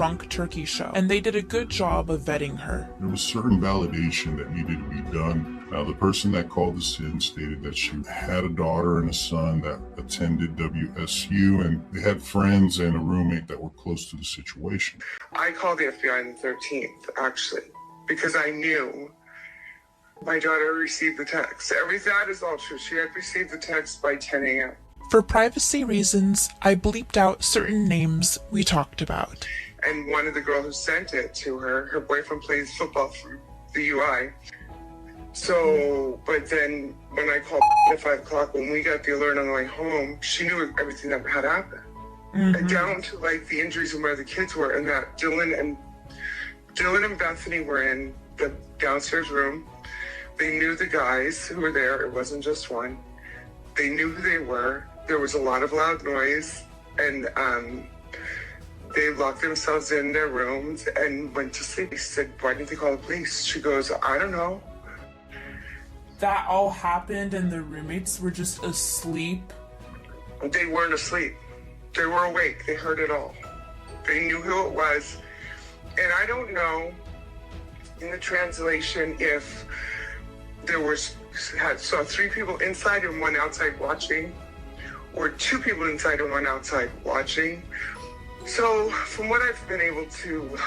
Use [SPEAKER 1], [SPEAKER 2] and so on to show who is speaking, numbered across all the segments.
[SPEAKER 1] drunk turkey show, and they did a good job of vetting her.
[SPEAKER 2] There was certain validation that needed to be done. Now, the person that called us in stated that she had a daughter and a son that attended WSU, and they had friends and a roommate that were close to the situation.
[SPEAKER 3] I called the FBI on the 13th, actually, because I knew my daughter received the text. That is all true. She had received the text by 10 a.m.
[SPEAKER 1] For privacy reasons, I bleeped out certain names we talked about.
[SPEAKER 3] And one of the girls who sent it to her boyfriend plays football for the UI. So, but then when I called at 5 o'clock, when we got the alert on the way home, she knew everything that had happened. And down to like the injuries and where the kids were, and that Dylan and Bethany were in the downstairs room. They knew the guys who were there. It wasn't just one. They knew who they were. There was a lot of loud noise, and they locked themselves in their rooms and went to sleep. He said, "Why didn't they call the police?" She goes, "I don't know."
[SPEAKER 1] That all happened and the roommates were just asleep?
[SPEAKER 3] They weren't asleep. They were awake. They heard it all. They knew who it was. And I don't know in the translation if there saw 3 people inside and 1 outside watching, or 2 people inside and 1 outside watching. So from what I've been able to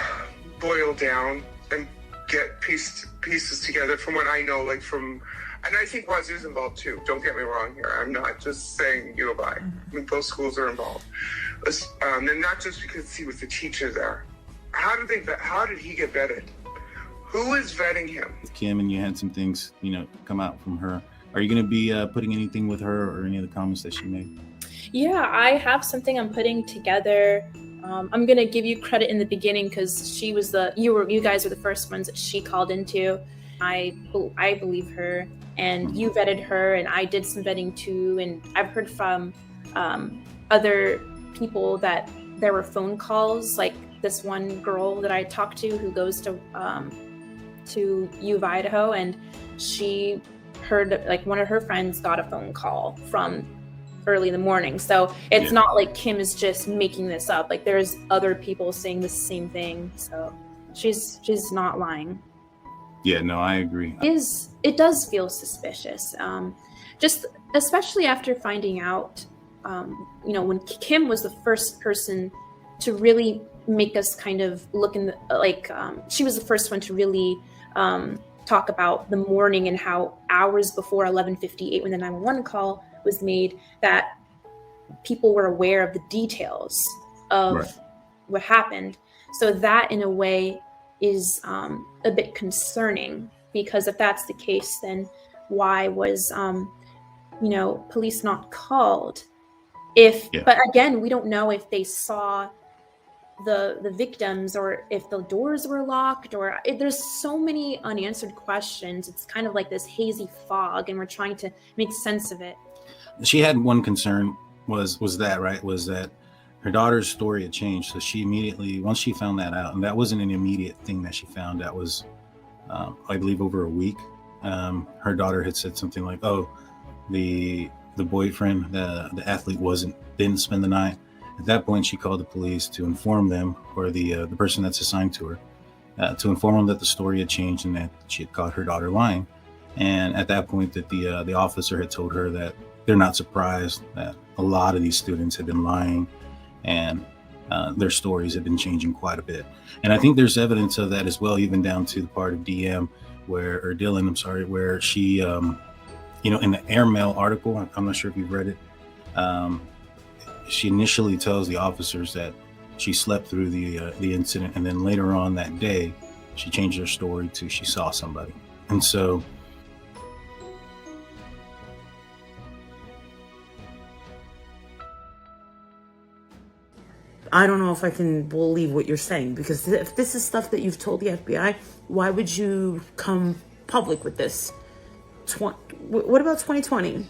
[SPEAKER 3] boil down and get pieces together from what I know, and I think Wazoo's involved too. Don't get me wrong here. I'm not just saying U of I. I mean, both schools are involved. And not just because he was the teacher there. How did he get vetted? Who is vetting him?
[SPEAKER 4] Kim, and you had some things, come out from her. Are you going to be putting anything with her or any of the comments that she made?
[SPEAKER 5] Yeah, I have something I'm putting together. I'm going to give you credit in the beginning because she was you guys were the first ones that she called into. I believe her, and you vetted her, and I did some vetting too. And I've heard from other people that there were phone calls, like this one girl that I talked to who goes to U of Idaho, and she heard like one of her friends got a phone call from early in the morning. So it's not like Kim is just making this up. Like there's other people saying the same thing. So she's not lying.
[SPEAKER 4] Yeah, no, I agree.
[SPEAKER 5] It does feel suspicious. Just especially after finding out, when Kim was the first person to really make us kind of look in the, she was the first one to really talk about the morning and how hours before 11:58 when the 911 call was made, that people were aware of the details of what happened. So that in a way is a bit concerning, because if that's the case, then why was police not called? But again, we don't know if they saw the victims or if the doors were locked, or there's so many unanswered questions. It's kind of like this hazy fog, and we're trying to make sense of it.
[SPEAKER 4] She had one concern was that her daughter's story had changed. So she immediately, once she found that out, and that wasn't an immediate thing that she found, that was I believe over a week, her daughter had said something like, "Oh, the boyfriend, the athlete didn't spend the night." At that point, she called the police to inform them, or the person that's assigned to her, to inform them that the story had changed and that she had caught her daughter lying. And at that point, that the officer had told her that they're not surprised that a lot of these students had been lying, and their stories had been changing quite a bit. And I think there's evidence of that as well, even down to the part of Dylan, where she, in the Airmail article, I'm not sure if you've read it. She initially tells the officers that she slept through the incident, and then later on that day, she changed her story to she saw somebody. And so,
[SPEAKER 6] I don't know if I can believe what you're saying, because if this is stuff that you've told the FBI, why would you come public with this? What about 2020?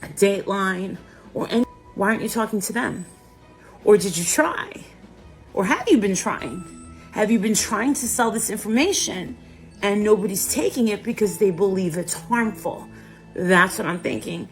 [SPEAKER 6] Dateline or any? Why aren't you talking to them? Or did you try? Or have you been trying? Have you been trying to sell this information and nobody's taking it because they believe it's harmful? That's what I'm thinking.